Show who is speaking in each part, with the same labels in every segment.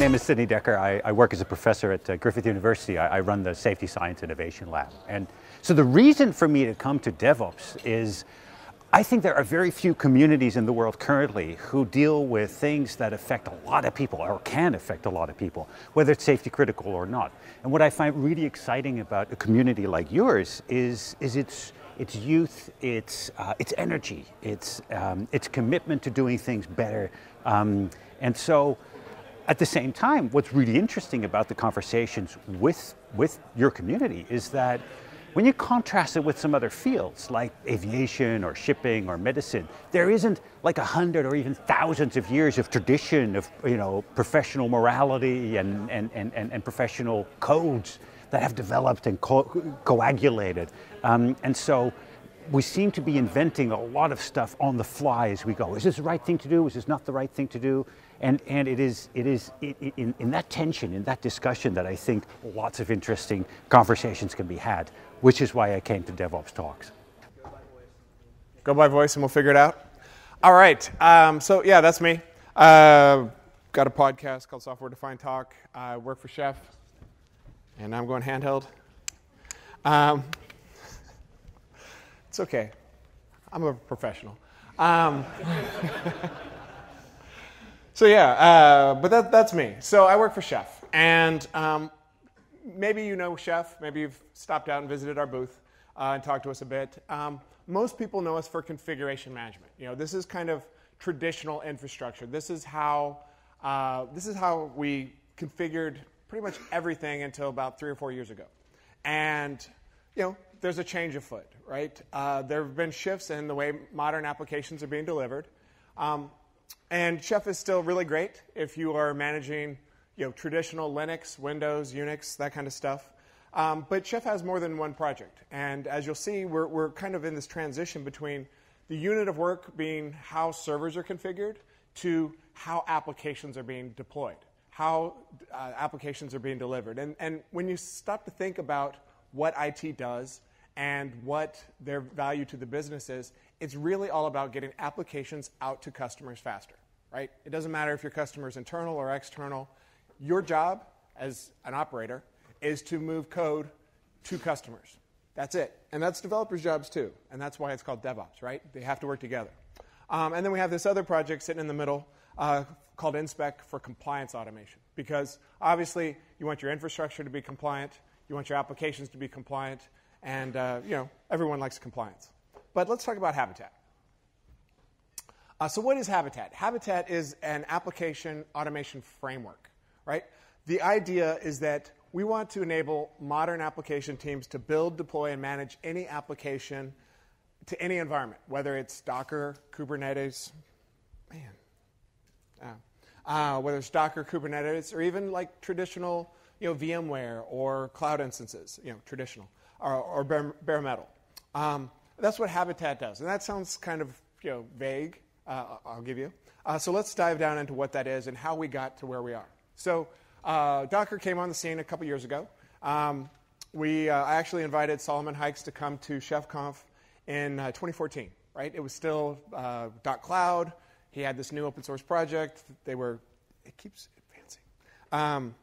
Speaker 1: name is Sidney Decker. I work as a professor at Griffith University. I run the Safety Science Innovation Lab. And so the reason for me to come to DevOps is I think there are very few communities in the world currently who deal with things that affect a lot of people or can affect a lot of people, whether it's safety critical or not. And what I find really exciting about a community like yours is its youth, its energy, its commitment to doing things better. And so at the same time, what's really interesting about the conversations with your community is that when you contrast it with some other fields like aviation or shipping or medicine, there isn't like 100 or even thousands of years of tradition of professional morality and professional codes that have developed and coagulated. And so we seem to be inventing a lot of stuff on the fly as we go. Is this the right thing to do? Is this not the right thing to do? And it is in that tension, in that discussion, that I think lots of interesting conversations can be had, which is why I came to DevOps Talks.
Speaker 2: Go by voice and we'll figure it out. All right. So yeah, that's me. Got a podcast called Software Defined Talk. I work for Chef, and I'm going handheld. It's okay. I'm a professional. So yeah, but that's me. So I work for Chef, and maybe you know Chef. Maybe you've stopped out and visited our booth and talked to us a bit. Most people know us for configuration management. This is kind of traditional infrastructure. This is how we configured pretty much everything until about 3 or 4 years ago, and there's a change afoot, right? There have been shifts in the way modern applications are being delivered. And Chef is still really great if you are managing traditional Linux, Windows, Unix, that kind of stuff. But Chef has more than one project. And as you'll see, we're kind of in this transition between the unit of work being how servers are configured to how applications are being deployed, how applications are being delivered. And when you stop to think about what IT does and what their value to the business is, it's really all about getting applications out to customers faster, right? It doesn't matter if your customer is internal or external. Your job as an operator is to move code to customers. That's it. And that's developers' jobs too. And that's why it's called DevOps, right? They have to work together. And then we have this other project sitting in the middle called Inspec for compliance automation. Because obviously you want your infrastructure to be compliant, you want your applications to be compliant, and everyone likes compliance. But let's talk about Habitat. So what is Habitat? Habitat is an application automation framework, right? The idea is that we want to enable modern application teams to build, deploy, and manage any application to any environment, whether it's Docker, Kubernetes, whether it's Docker, Kubernetes, or even like traditional VMware or cloud instances, traditional, or bare metal. That's what Habitat does. And that sounds kind of vague, I'll give you. So let's dive down into what that is and how we got to where we are. So Docker came on the scene a couple years ago. I actually invited Solomon Hykes to come to ChefConf in 2014, right? It was still .cloud. He had this new open source project. It keeps advancing.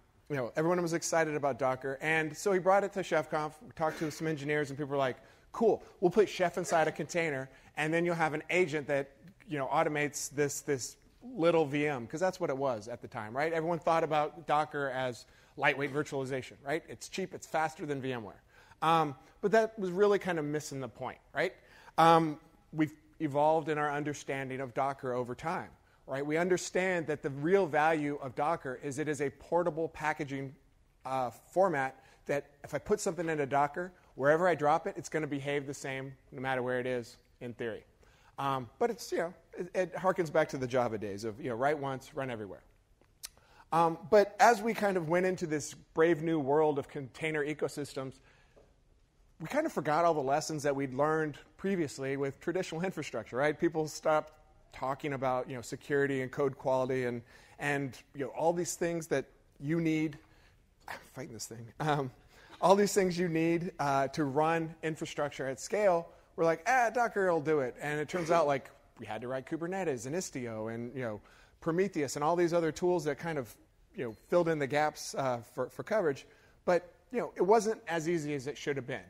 Speaker 2: Everyone was excited about Docker. And so he brought it to ChefConf. We talked to some engineers, and people were like, cool, we'll put Chef inside a container, and then you'll have an agent that automates this little VM, because that's what it was at the time, right? Everyone thought about Docker as lightweight virtualization, right? It's cheap, it's faster than VMware. But that was really kind of missing the point, right? We've evolved in our understanding of Docker over time, right? We understand that the real value of Docker is it is a portable packaging format that if I put something into Docker, wherever I drop it, it's going to behave the same no matter where it is in theory. But it's, it harkens back to the Java days of, write once, run everywhere. But as we kind of went into this brave new world of container ecosystems, we kind of forgot all the lessons that we'd learned previously with traditional infrastructure, right? People stopped talking about, security and code quality and all these things that you need. I'm fighting this thing. All these things you need to run infrastructure at scale. We're like, Docker will do it. And it turns out like we had to write Kubernetes and Istio and Prometheus and all these other tools that kind of filled in the gaps for coverage, but it wasn't as easy as it should have been.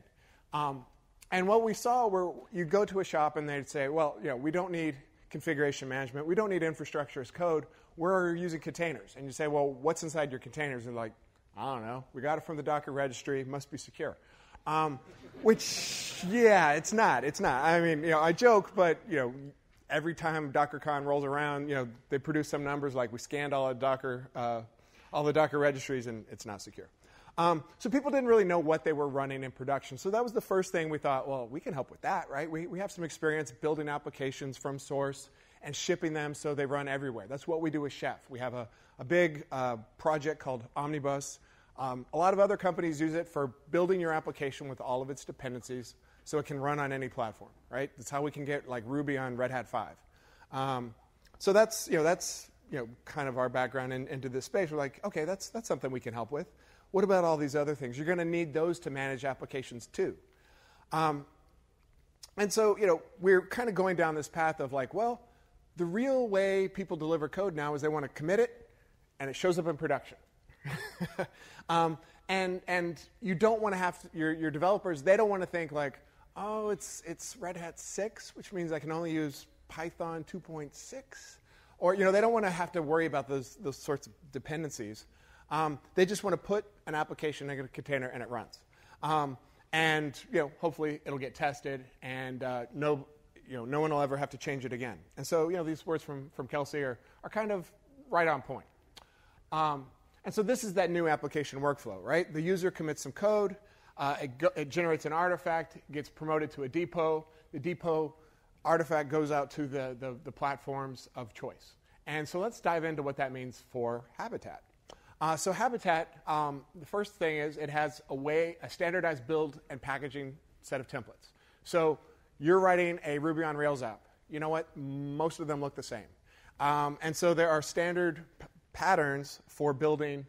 Speaker 2: And what we saw were you go to a shop and they'd say, well, we don't need configuration management. We don't need infrastructure as code. We're using containers. And you say, well, what's inside your containers? And they're like, I don't know. We got it from the Docker registry. It must be secure. Which, yeah, it's not. It's not. I mean, I joke, but, every time DockerCon rolls around, they produce some numbers like we scanned all the Docker registries, and it's not secure. So people didn't really know what they were running in production. So that was the first thing we thought, well, we can help with that, right? We have some experience building applications from source and shipping them so they run everywhere. That's what we do with Chef. We have a big project called Omnibus. A lot of other companies use it for building your application with all of its dependencies so it can run on any platform, right? That's how we can get like Ruby on Red Hat 5. So that's kind of our background into this space. We're like, okay, that's something we can help with. What about all these other things? You're going to need those to manage applications too. And so, we're kind of going down this path of like, well, the real way people deliver code now is they want to commit it, and it shows up in production. And you don't want to have your developers, they don't want to think like, oh, it's Red Hat 6, which means I can only use Python 2.6. Or, they don't want to have to worry about those sorts of dependencies. They just want to put an application in a container and it runs. And hopefully it'll get tested and no one will ever have to change it again. And so these words from Kelsey are kind of right on point. And so this is that new application workflow, right? The user commits some code, it generates an artifact, gets promoted to a depot. The depot artifact goes out to the platforms of choice. And so let's dive into what that means for Habitat. So Habitat, the first thing is it has a standardized build and packaging set of templates. So you're writing a Ruby on Rails app. You know what? Most of them look the same. And so there are standard patterns for building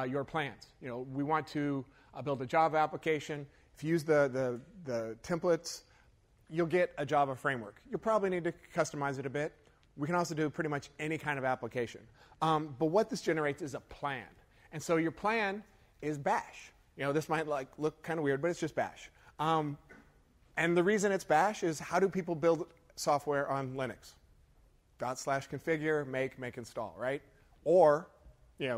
Speaker 2: your plans. We want to build a Java application. If you use the templates, you'll get a Java framework. You'll probably need to customize it a bit. We can also do pretty much any kind of application. But what this generates is a plan. And so your plan is Bash. This might look kind of weird, but it's just Bash. And the reason it's Bash is how do people build software on Linux? /configure, make install, right? Or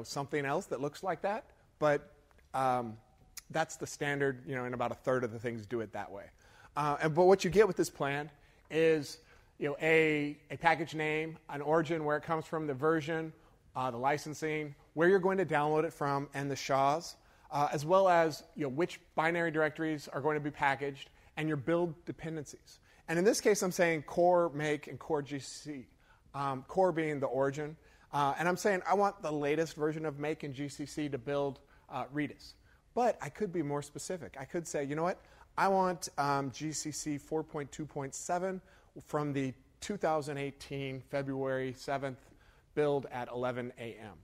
Speaker 2: something else that looks like that. But that's the standard, and about a third of the things do it that way. But what you get with this plan is a package name, an origin, where it comes from, the version, the licensing, where you're going to download it from, and the SHAs, as well as which binary directories are going to be packaged, and your build dependencies. And in this case, I'm saying core, make, and core GCC. Core being the origin. And I'm saying I want the latest version of make and GCC to build Redis. But I could be more specific. I could say, you know what? I want GCC 4.2.7 from the 2018 February 7th build at 11 a.m.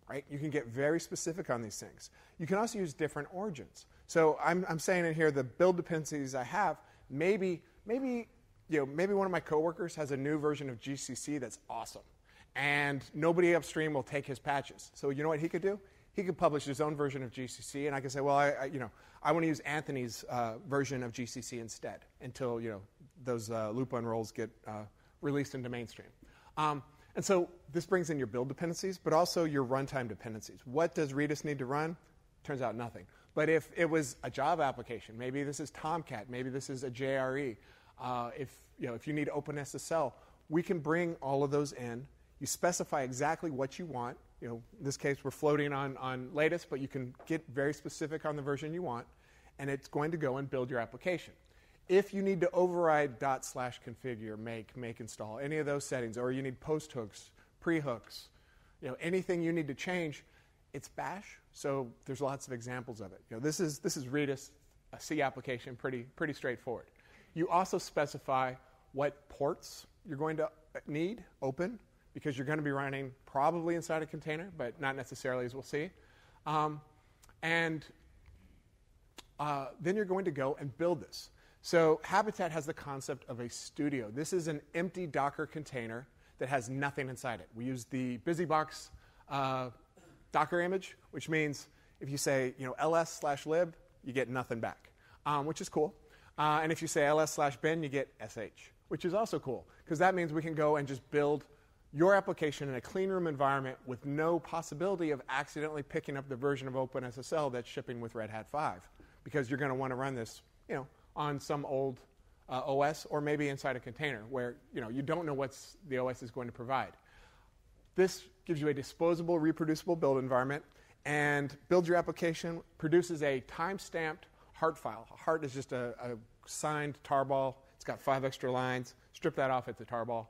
Speaker 2: Right? You can get very specific on these things. You can also use different origins. So I'm saying in here the build dependencies I have, maybe one of my coworkers has a new version of GCC that's awesome. And nobody upstream will take his patches. So you know what he could do? He could publish his own version of GCC, and I could say, well, I want to use Anthony's version of GCC instead until those loop unrolls get released into mainstream. And so this brings in your build dependencies, but also your runtime dependencies. What does Redis need to run? Turns out nothing. But if it was a Java application, maybe this is Tomcat, maybe this is a JRE. If you need OpenSSL, we can bring all of those in. You specify exactly what you want. In this case, we're floating on latest, but you can get very specific on the version you want, and it's going to go and build your application. If you need to override ./configure, make install, any of those settings, or you need post hooks, pre hooks, anything you need to change, it's Bash. So there's lots of examples of it. This is Redis, a C application, pretty straightforward. You also specify what ports you're going to need open, because you're going to be running probably inside a container, but not necessarily, as we'll see. Then you're going to go and build this. So Habitat has the concept of a studio. This is an empty Docker container that has nothing inside it. We use the BusyBox Docker image, which means if you say ls/lib, you get nothing back, which is cool. And if you say ls/bin, you get sh, which is also cool, because that means we can go and just build your application in a clean room environment with no possibility of accidentally picking up the version of OpenSSL that's shipping with Red Hat 5, because you're going to want to run this on some old OS, or maybe inside a container where you don't know what the OS is going to provide. This gives you a disposable, reproducible build environment, and builds your application, produces a time-stamped heart file. A heart is just a signed tarball. It's got 5 extra lines. Strip that off, it's a tarball.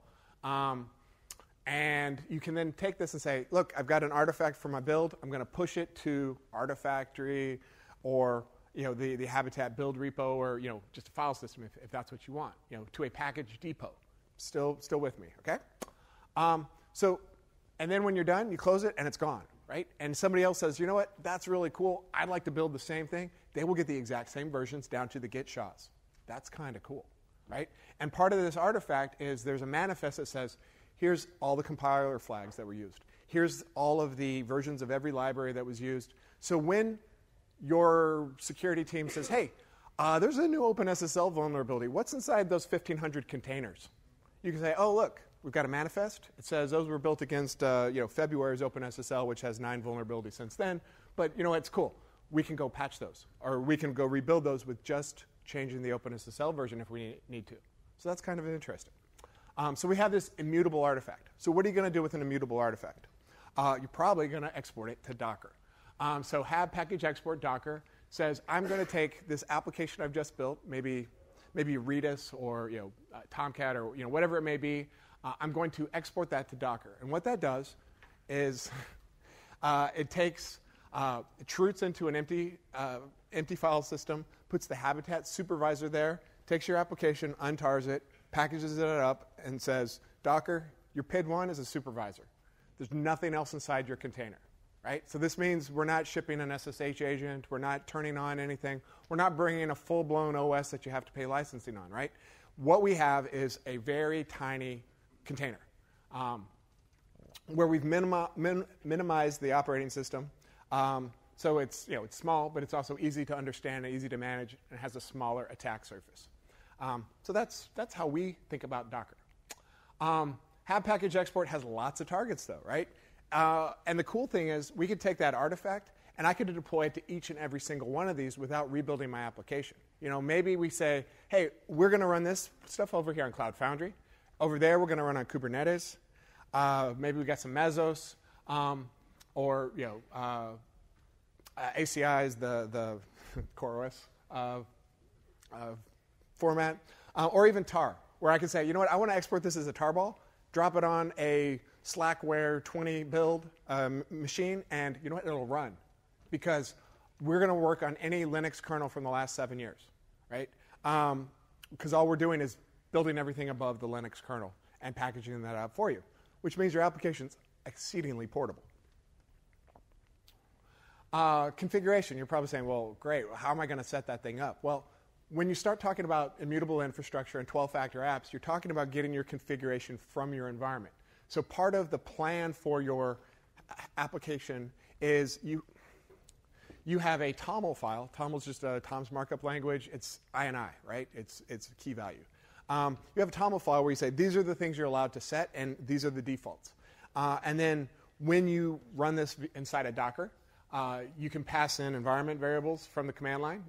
Speaker 2: And you can then take this and say, look, I've got an artifact for my build. I'm going to push it to Artifactory or the Habitat build repo, or just a file system if that's what you want, to a package depot. Still with me, okay? And then when you're done, you close it and it's gone, right? And somebody else says, you know what, that's really cool. I'd like to build the same thing. They will get the exact same versions down to the git SHAs. That's kind of cool, right? And part of this artifact is there's a manifest that says, here's all the compiler flags that were used. Here's all of the versions of every library that was used. So when your security team says, hey, there's a new OpenSSL vulnerability. What's inside those 1,500 containers? You can say, oh, look, we've got a manifest. It says those were built against February's OpenSSL, which has 9 vulnerabilities since then. But it's cool. We can go patch those, or we can go rebuild those with just changing the OpenSSL version if we need to. So that's kind of interesting. So we have this immutable artifact. So what are you going to do with an immutable artifact? You're probably going to export it to Docker. So have package export Docker says, I'm going to take this application I've just built, maybe Redis or Tomcat or whatever it may be. I'm going to export that to Docker. And what that does is it roots into an empty file system, puts the Habitat supervisor there, takes your application, untars it, packages it up, and says, Docker, your PID1 is a supervisor. There's nothing else inside your container, right? So this means we're not shipping an SSH agent. We're not turning on anything. We're not bringing a full-blown OS that you have to pay licensing on, right? What we have is a very tiny container where we've minimized the operating system. So it's small, but it's also easy to understand and easy to manage, and has a smaller attack surface. So that's how we think about Docker. Have package export has lots of targets, though, right? And the cool thing is we could take that artifact, and I could deploy it to each and every single one of these without rebuilding my application. Maybe we say, hey, we're going to run this stuff over here on Cloud Foundry. Over there, we're going to run on Kubernetes. Maybe we got some Mesos, or ACI is the CoreOS format, or even tar, where I can say, you know what, I want to export this as a tarball, drop it on a Slackware 20 build machine, and you know what, it'll run, because we're going to work on any Linux kernel from the last 7 years, right? Because all we're doing is building everything above the Linux kernel and packaging that up for you, which means your application's exceedingly portable. Configuration, you're probably saying, well, great, how am I going to set that thing up? Well, when you start talking about immutable infrastructure and 12-factor apps, you're talking about getting your configuration from your environment. So part of the plan for your application is you have a TOML file. TOML is just a Tom's markup language. It's INI, right? It's a key value. You have a TOML file where you say, these are the things you're allowed to set, and these are the defaults. And then when you run this inside a Docker, you can pass in environment variables from the command line,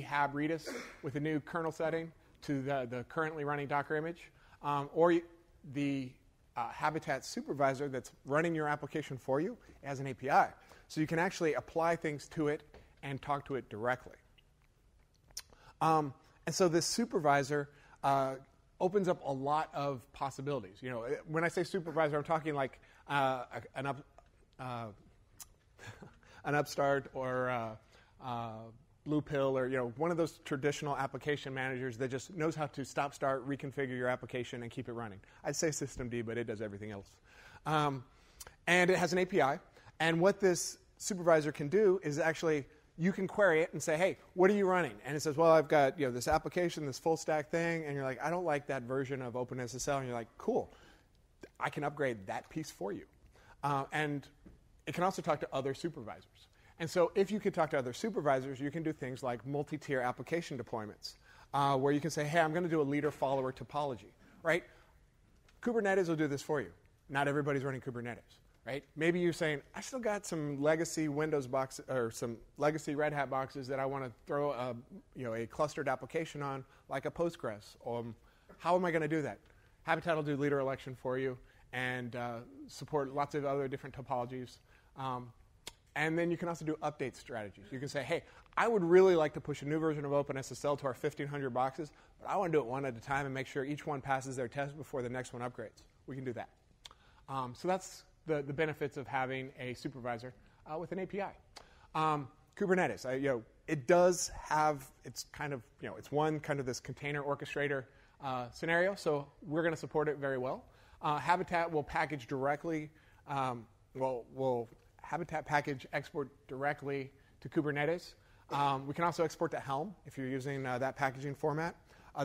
Speaker 2: hab redis with a new kernel setting to the currently running Docker image, or the Habitat supervisor that's running your application for you as an API. So you can actually apply things to it and talk to it directly. And so this supervisor opens up a lot of possibilities. When I say supervisor, I'm talking like an Upstart or Blue Pill, or one of those traditional application managers that just knows how to stop, start, reconfigure your application, and keep it running. I'd say systemd, but it does everything else. And it has an API. And what this supervisor can do is actually, you can query it and say, hey, what are you running? And it says, well, I've got this application, this full stack thing, and you're like, I don't like that version of OpenSSL. And you're like, cool, I can upgrade that piece for you. And It can also talk to other supervisors. And so if you could talk to other supervisors, you can do things like multi-tier application deployments, where you can say, hey, I'm going to do a leader-follower topology, right? Kubernetes will do this for you. Not everybody's running Kubernetes, right? Maybe you're saying, I still got some legacy Windows boxes or some legacy Red Hat boxes that I want to throw a clustered application on, like a Postgres. How am I going to do that? Habitat will do leader election for you and support lots of other different topologies. And then you can also do update strategies. You can say, hey, I would really like to push a new version of OpenSSL to our 1,500 boxes, but I want to do it one at a time and make sure each one passes their test before the next one upgrades. We can do that. So that's the benefits of having a supervisor with an API. Kubernetes, it does have, it's kind of, it's one kind of this container orchestrator scenario, so we're going to support it very well. Habitat will package directly, will Habitat package export directly to Kubernetes. We can also export to Helm if you're using that packaging format.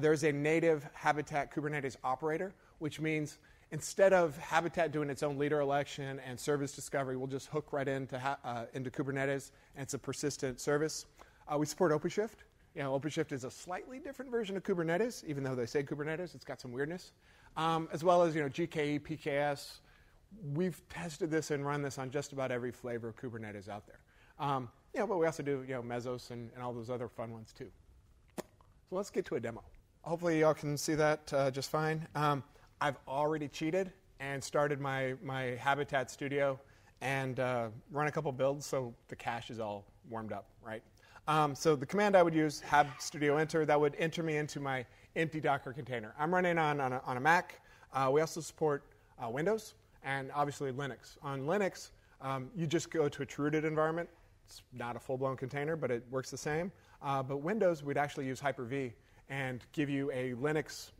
Speaker 2: There's a native Habitat Kubernetes operator, which means instead of Habitat doing its own leader election and service discovery, we'll just hook right into Kubernetes, and it's a persistent service. We support OpenShift. OpenShift is a slightly different version of Kubernetes, even though they say Kubernetes. It's got some weirdness. As well as GKE, PKS. We've tested this and run this on just about every flavor of Kubernetes out there. But we also do Mesos and all those other fun ones too. So let's get to a demo. Hopefully y'all can see that just fine. I've already cheated and started my Habitat Studio and run a couple builds, so the cache is all warmed up, right? So the command I would use, hab studio enter, that would enter me into my empty Docker container. I'm running on a Mac. We also support Windows and obviously Linux. On Linux, you just go to a true-rooted environment. It's not a full-blown container, but it works the same. But Windows, we'd actually use Hyper-V and give you a Linux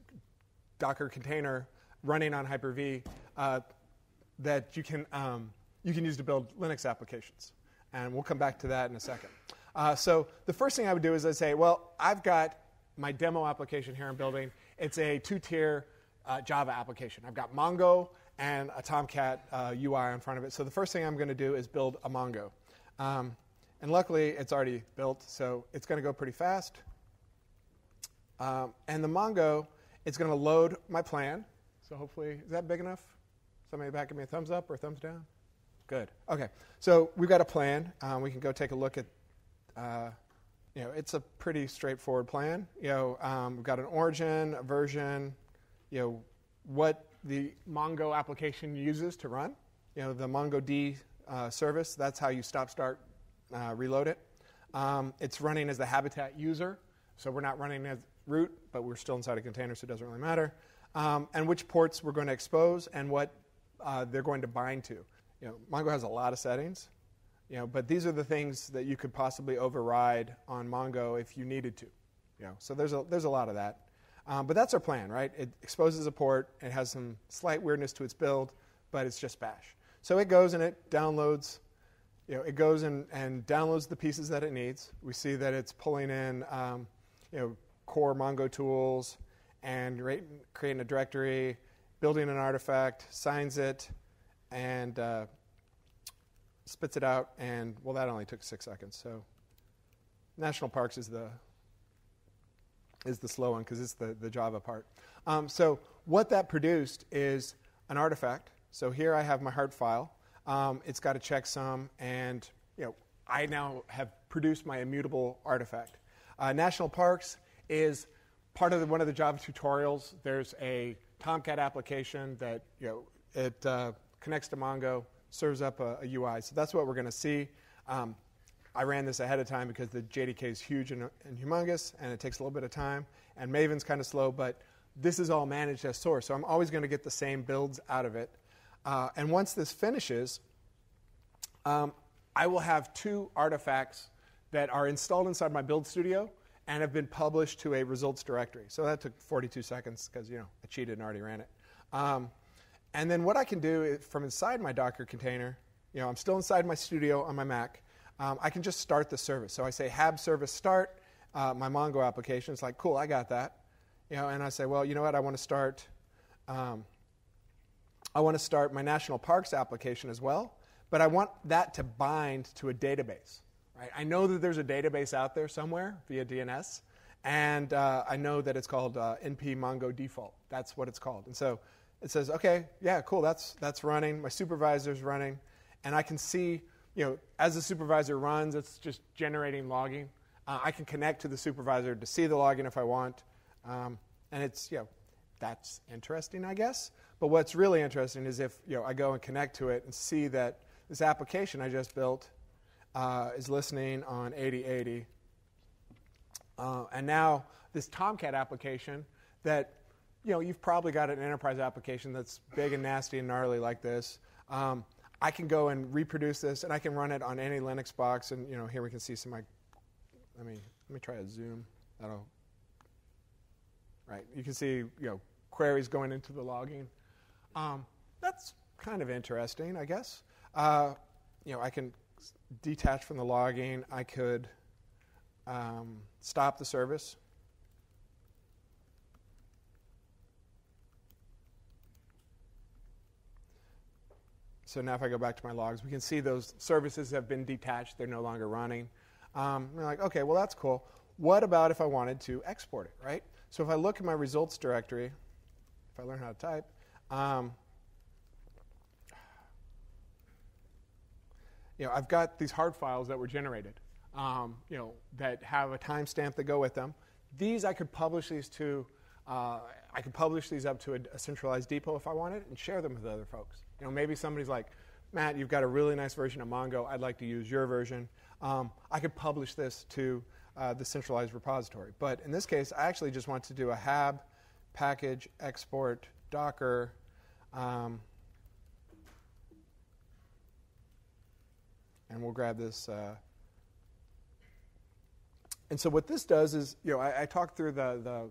Speaker 2: Docker container running on Hyper-V that you can use to build Linux applications. And we'll come back to that in a second. So the first thing I would do is I'd say, well, I've got my demo application here I'm building. It's a two-tier Java application. I've got Mongo and a Tomcat UI in front of it. So the first thing I'm going to do is build a Mongo. And luckily, it's already built, so it's going to go pretty fast. And the Mongo, it's going to load my plan. So hopefully, is that big enough? Somebody back give me a thumbs up or a thumbs down? Good. OK. So we've got a plan. We can go take a look at, it's a pretty straightforward plan. We've got an origin, a version, what the Mongo application uses to run. The MongoD service, that's how you stop, start, reload it. It's running as the Habitat user, so we're not running as root, but we're still inside a container, so it doesn't really matter. And which ports we're going to expose and what they're going to bind to. Mongo has a lot of settings, but these are the things that you could possibly override on Mongo if you needed to. So there's a lot of that. But that's our plan, right? It exposes a port. It has some slight weirdness to its build, but it's just bash. So it goes and it downloads. It goes and downloads the pieces that it needs. We see that it's pulling in, core Mongo tools and creating a directory, building an artifact, signs it, and spits it out. And well, that only took 6 seconds. So National Parks is the slow one because it's the Java part. So what that produced is an artifact. So here I have my heart file. It's got a checksum, and I now have produced my immutable artifact. National Parks is part of one of the Java tutorials. There's a Tomcat application that it connects to Mongo, serves up a UI. So that's what we're going to see. I ran this ahead of time because the JDK is huge and humongous, and it takes a little bit of time. And Maven's kind of slow, but this is all managed as source. So I'm always going to get the same builds out of it. And once this finishes, I will have 2 artifacts that are installed inside my build studio and have been published to a results directory. So that took 42 seconds because I cheated and already ran it. And then what I can do is from inside my Docker container, I'm still inside my studio on my Mac. I can just start the service. So I say hab service start my Mongo application. It's like, cool, I got that. And I say, well, you know what? I want to start my National Parks application as well. but I want that to bind to a database. Right? I know that there's a database out there somewhere via DNS, and I know that it's called np mongo default. That's what it's called. And so it says, okay, yeah, cool, that's running. My supervisor's running, and I can see, as the supervisor runs, it's just generating logging. I can connect to the supervisor to see the logging if I want, and it's, that's interesting, I guess. But what's really interesting is if I go and connect to it and see that this application I just built is listening on 8080. And now this Tomcat application that, you've probably got an enterprise application that's big and nasty and gnarly like this. I can go and reproduce this, and I can run it on any Linux box. And here we can see some. Let me try a zoom. Right. You can see queries going into the logging. That's kind of interesting, I guess. I can detach from the logging. I could stop the service. So now if I go back to my logs, we can see those services have been detached. They're no longer running. We're like, okay, well, that's cool. What about if I wanted to export it, right? So if I look at my results directory, if I learn how to type, I've got these hard files that were generated, that have a timestamp that go with them. These I could publish these to, up to a centralized depot if I wanted, and share them with other folks. Maybe somebody's like, Matt, you've got a really nice version of Mongo. I'd like to use your version. I could publish this to the centralized repository. But in this case, I actually just want to do a hab package export Docker. And we'll grab this. And so what this does is, I talked through the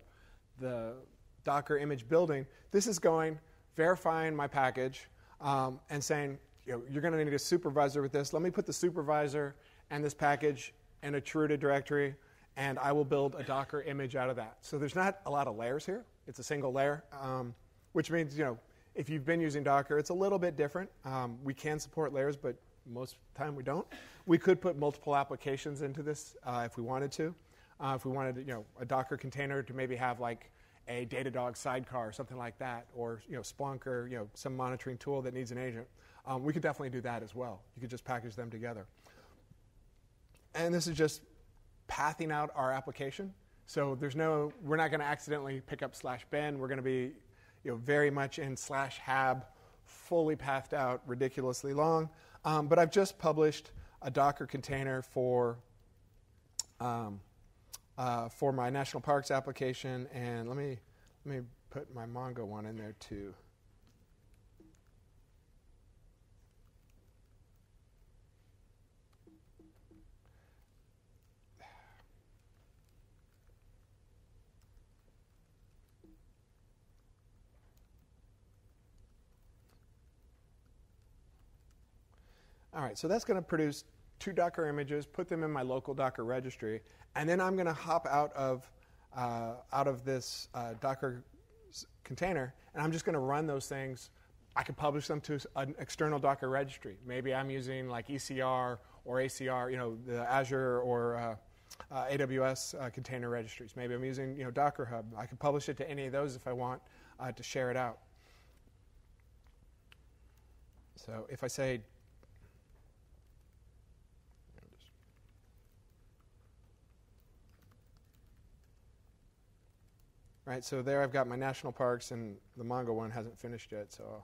Speaker 2: Docker image building. This is going, verifying my package, and saying, you're going to need a supervisor with this. Let me put the supervisor and this package in a Truda directory, and I will build a Docker image out of that. So there's not a lot of layers here. It's a single layer, which means, if you've been using Docker, it's a little bit different. We can support layers, but most of the time we don't. We could put multiple applications into this if we wanted to. If we wanted, a Docker container to maybe have like a Datadog sidecar or something like that, or Splunk, or some monitoring tool that needs an agent. We could definitely do that as well. You could just package them together. And this is just pathing out our application. So we're not going to accidentally pick up /bin. We're going to be very much in /hab, fully pathed out, ridiculously long. But I've just published a Docker container for my national parks application, and let me put my Mongo one in there too. All right, so that's going to produce 2 Docker images, put them in my local Docker registry, and then I'm going to hop out of this Docker container, and I'm just going to run those things. I could publish them to an external Docker registry. Maybe I'm using like ECR or ACR, the Azure or AWS container registries. Maybe I'm using Docker Hub. I could publish it to any of those if I want to share it out. So if I say right, so there I've got my national parks, and the Mongo one hasn't finished yet. So,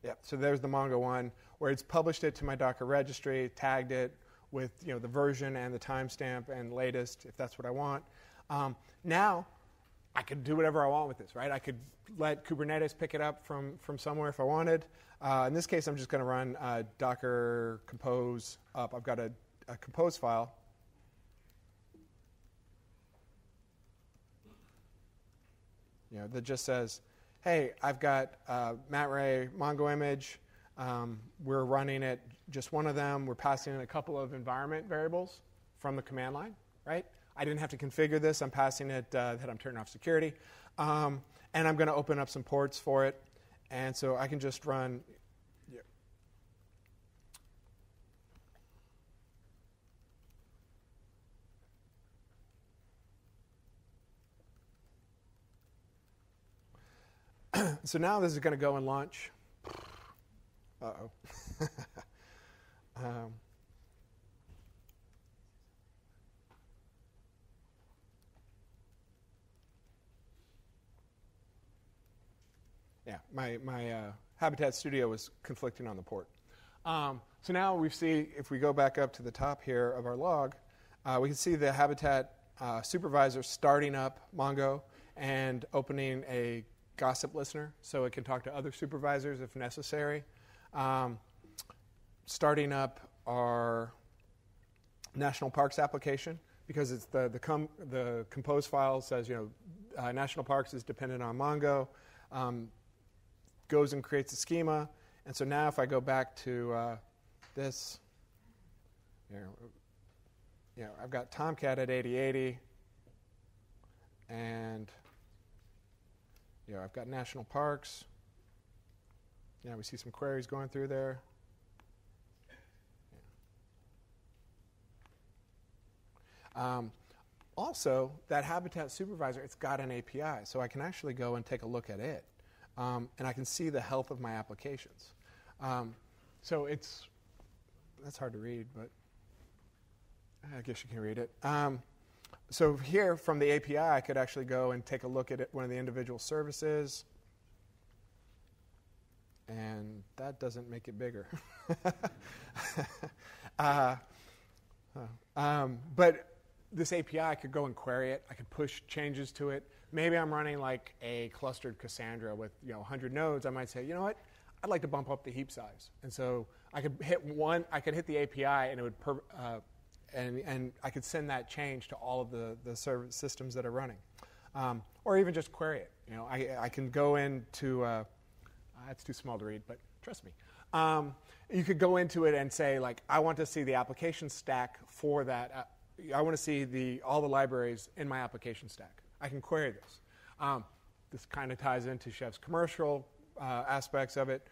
Speaker 2: yeah, so there's the Mongo one where it's published it to my Docker registry, tagged it with the version and the timestamp and latest, if that's what I want. Now I could do whatever I want with this, right? I could let Kubernetes pick it up from somewhere if I wanted. In this case, I'm just going to run Docker compose up. I've got a compose file. That just says, hey, I've got Matt Ray Mongo image. We're running it, just one of them. We're passing in a couple of environment variables from the command line, right? I didn't have to configure this. I'm passing it that I'm turning off security. And I'm going to open up some ports for it. And so I can just run So now this is going to go and launch. Uh-oh. Yeah, my Habitat Studio was conflicting on the port. So now we see, if we go back up to the top here of our log, we can see the Habitat supervisor starting up Mongo and opening a gossip listener so it can talk to other supervisors if necessary. Starting up our national parks application because it's the compose file says, national parks is dependent on Mongo. Goes and creates a schema. And so now if I go back to this, I've got Tomcat at 8080, and I've got national parks. Yeah, we see some queries going through there. Also, that Habitat supervisor, it's got an API, so I can actually go and take a look at it. And I can see the health of my applications. So that's hard to read, but I guess you can read it. So here from the API, I could actually go and take a look at one of the individual services. And that doesn't make it bigger. But this API, I could go and query it. I could push changes to it. Maybe I'm running like a clustered Cassandra with 100 nodes. I might say, you know what? I'd like to bump up the heap size. And so I could hit the API, and it would and I could send that change to all of the service systems that are running, or even just query it. I can go into that's too small to read, but trust me. You could go into it and say, like, I want to see the application stack for that. I want to see all the libraries in my application stack. I can query this. This kind of ties into Chef's commercial aspects of it.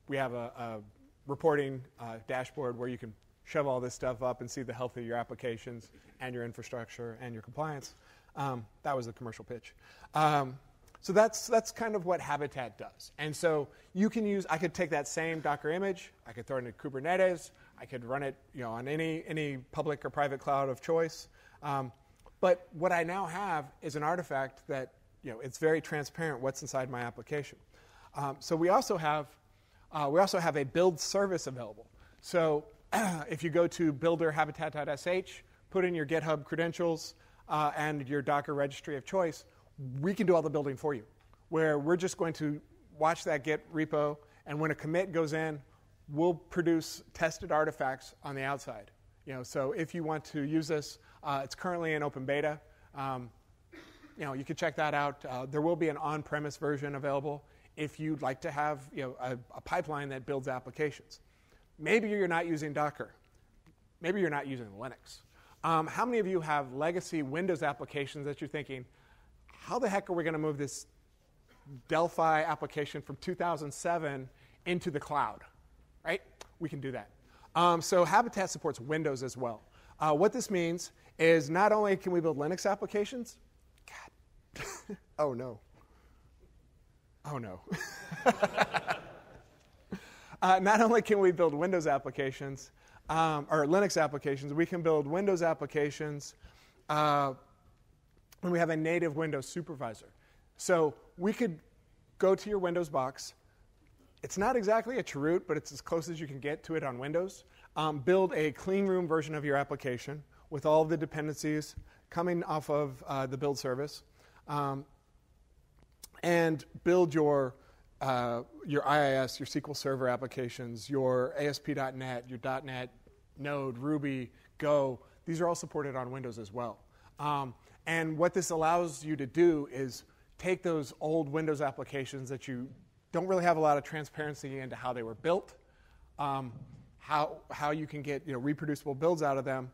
Speaker 2: We have a reporting dashboard where you can shove all this stuff up and see the health of your applications and your infrastructure and your compliance. That was the commercial pitch. So that's kind of what Habitat does. And so I could take that same Docker image, I could throw it into Kubernetes, I could run it on any public or private cloud of choice. But what I now have is an artifact that it's very transparent what's inside my application. So we also have a build service available. So if you go to builder-habitat.sh, put in your GitHub credentials and your Docker registry of choice, we can do all the building for you, where we're just going to watch that Git repo, and when a commit goes in, we'll produce tested artifacts on the outside. So if you want to use this, it's currently in open beta. You can check that out. There will be an on-premise version available if you'd like to have a pipeline that builds applications. Maybe you're not using Docker. Maybe you're not using Linux. How many of you have legacy Windows applications that you're thinking, how the heck are we going to move this Delphi application from 2007 into the cloud? Right? We can do that. So Habitat supports Windows as well. What this means is not only can we build Linux applications, God, oh no. Not only can we build Windows applications, or Linux applications, we can build Windows applications when we have a native Windows supervisor. So we could go to your Windows box. It's not exactly a chroot, but it's as close as you can get to it on Windows. Build a clean room version of your application with all the dependencies coming off of the build service, and build your IIS, your SQL Server applications, your ASP.NET, your .NET, Node, Ruby, Go. These are all supported on Windows as well. And what this allows you to do is take those old Windows applications that you don't really have a lot of transparency into how they were built, how you can get reproducible builds out of them,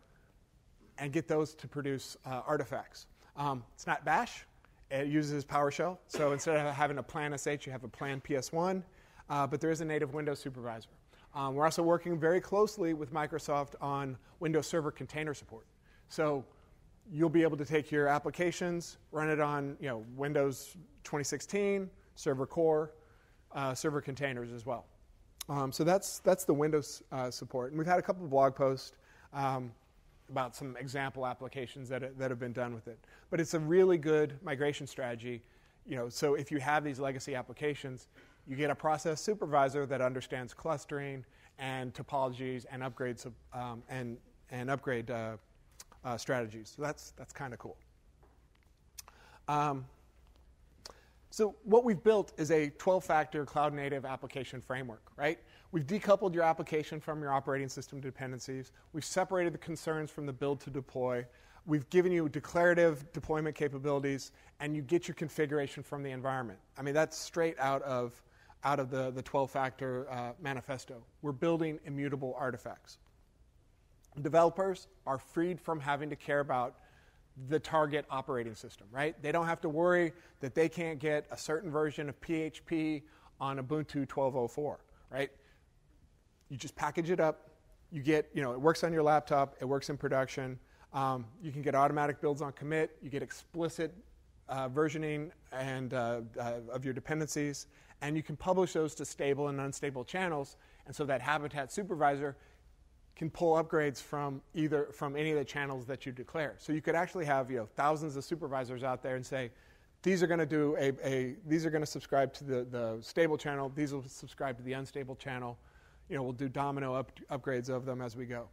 Speaker 2: and get those to produce artifacts. It's not Bash. It uses PowerShell. So instead of having a plan sh, you have a plan PS1. But there is a native Windows supervisor. We're also working very closely with Microsoft on Windows Server container support. So you'll be able to take your applications, run it on Windows 2016, server core, server containers as well. So that's the Windows support. And we've had a couple of blog posts about some example applications that have been done with it. But it's a really good migration strategy. So if you have these legacy applications, you get a process supervisor that understands clustering and topologies and upgrades and upgrade strategies. So that's kind of cool. So what we've built is a 12-factor cloud-native application framework, right? We've decoupled your application from your operating system dependencies. We've separated the concerns from the build to deploy. We've given you declarative deployment capabilities, and you get your configuration from the environment. I mean, that's straight out of the 12-factor manifesto. We're building immutable artifacts. Developers are freed from having to care about the target operating system, right? They don't have to worry that they can't get a certain version of PHP on Ubuntu 12.04, right? You just package it up. You get, it works on your laptop. It works in production. You can get automatic builds on commit. You get explicit versioning and of your dependencies. And you can publish those to stable and unstable channels. And so that Habitat supervisor can pull upgrades from any of the channels that you declare. So you could actually have thousands of supervisors out there and say, these are going to do these are going to subscribe to the stable channel. These will subscribe to the unstable channel. We'll do domino upgrades of them as we go.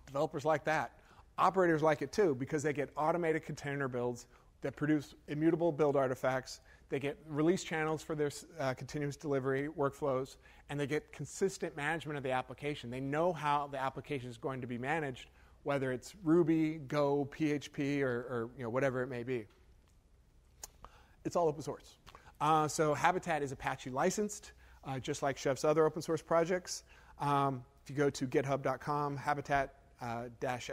Speaker 2: Developers like that. Operators like it too because they get automated container builds that produce immutable build artifacts. They get release channels for their continuous delivery workflows, and they get consistent management of the application. They know how the application is going to be managed, whether it's Ruby, Go, PHP, or whatever it may be. It's all open source. So Habitat is Apache licensed, just like Chef's other open source projects. If you go to github.com, habitat-sh,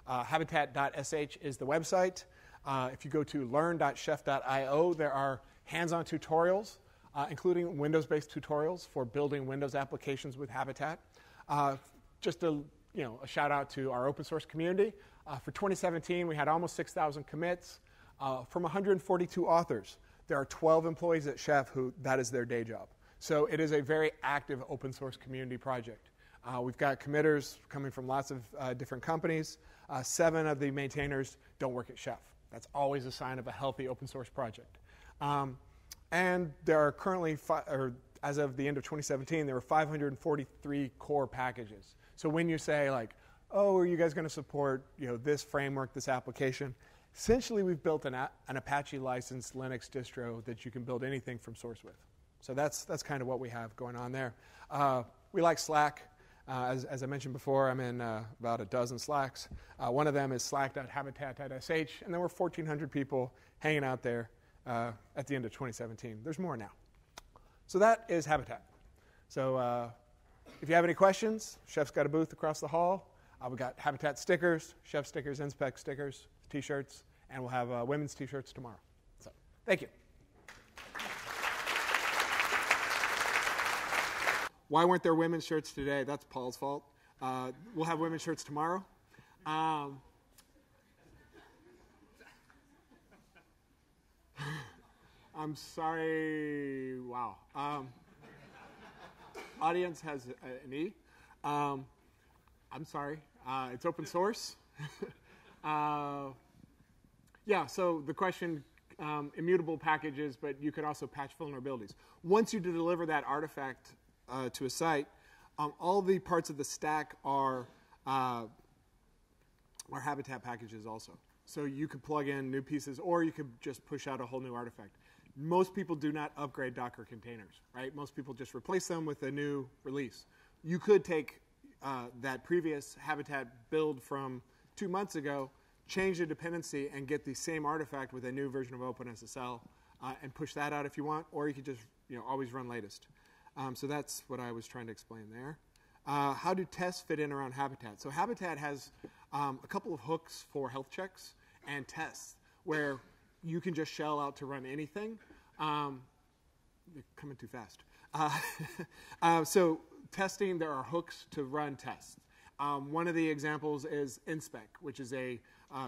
Speaker 2: habitat.sh is the website. If you go to learn.chef.io, there are hands-on tutorials, including Windows-based tutorials for building Windows applications with Habitat. Just a shout-out to our open source community. For 2017, we had almost 6,000 commits from 142 authors. There are 12 employees at Chef who that is their day job. So it is a very active open source community project. We've got committers coming from lots of different companies. 7 of the maintainers don't work at Chef. That's always a sign of a healthy open source project. And there are currently, as of the end of 2017, there were 543 core packages. So when you say are you guys going to support this framework, this application? Essentially, we've built an Apache licensed Linux distro that you can build anything from source with. So that's kind of what we have going on there. We like Slack. As I mentioned before, I'm in about a dozen Slacks. One of them is slack.habitat.sh, and there were 1,400 people hanging out there at the end of 2017. There's more now. So that is Habitat. So if you have any questions, Chef's got a booth across the hall. We've got Habitat stickers, Chef stickers, Inspec stickers, T-shirts, and we'll have women's T-shirts tomorrow. So thank you. Why weren't there women's shirts today? That's Paul's fault. We'll have women's shirts tomorrow. I'm sorry. Wow. Audience has an E. I'm sorry. It's open source. Yeah, so the question, immutable packages, but you could also patch vulnerabilities. Once you deliver that artifact to a site, all the parts of the stack are Habitat packages also. So you could plug in new pieces, or you could just push out a whole new artifact. Most people do not upgrade Docker containers, right? Most people just replace them with a new release. You could take that previous Habitat build from 2 months ago, change the dependency, and get the same artifact with a new version of OpenSSL, and push that out if you want, or you could just always run latest. So that's what I was trying to explain there. How do tests fit in around Habitat? So Habitat has a couple of hooks for health checks and tests where you can just shell out to run anything. You're coming too fast. So testing, there are hooks to run tests. One of the examples is Inspec, which is a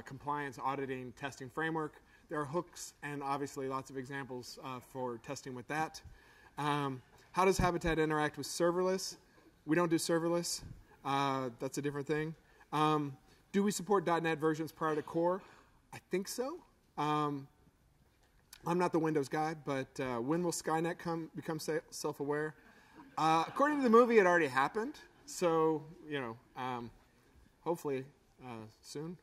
Speaker 2: compliance auditing testing framework There are hooks and obviously lots of examples for testing with that. How does Habitat interact with serverless? We don't do serverless. That's a different thing. Do we support .NET versions prior to core? I think so. I'm not the Windows guy, but when will Skynet become self-aware? According to the movie, it already happened. So, hopefully soon.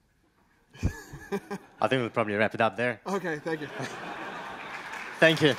Speaker 3: I think we'll probably wrap it up there.
Speaker 2: Okay, thank you.
Speaker 3: Thank you.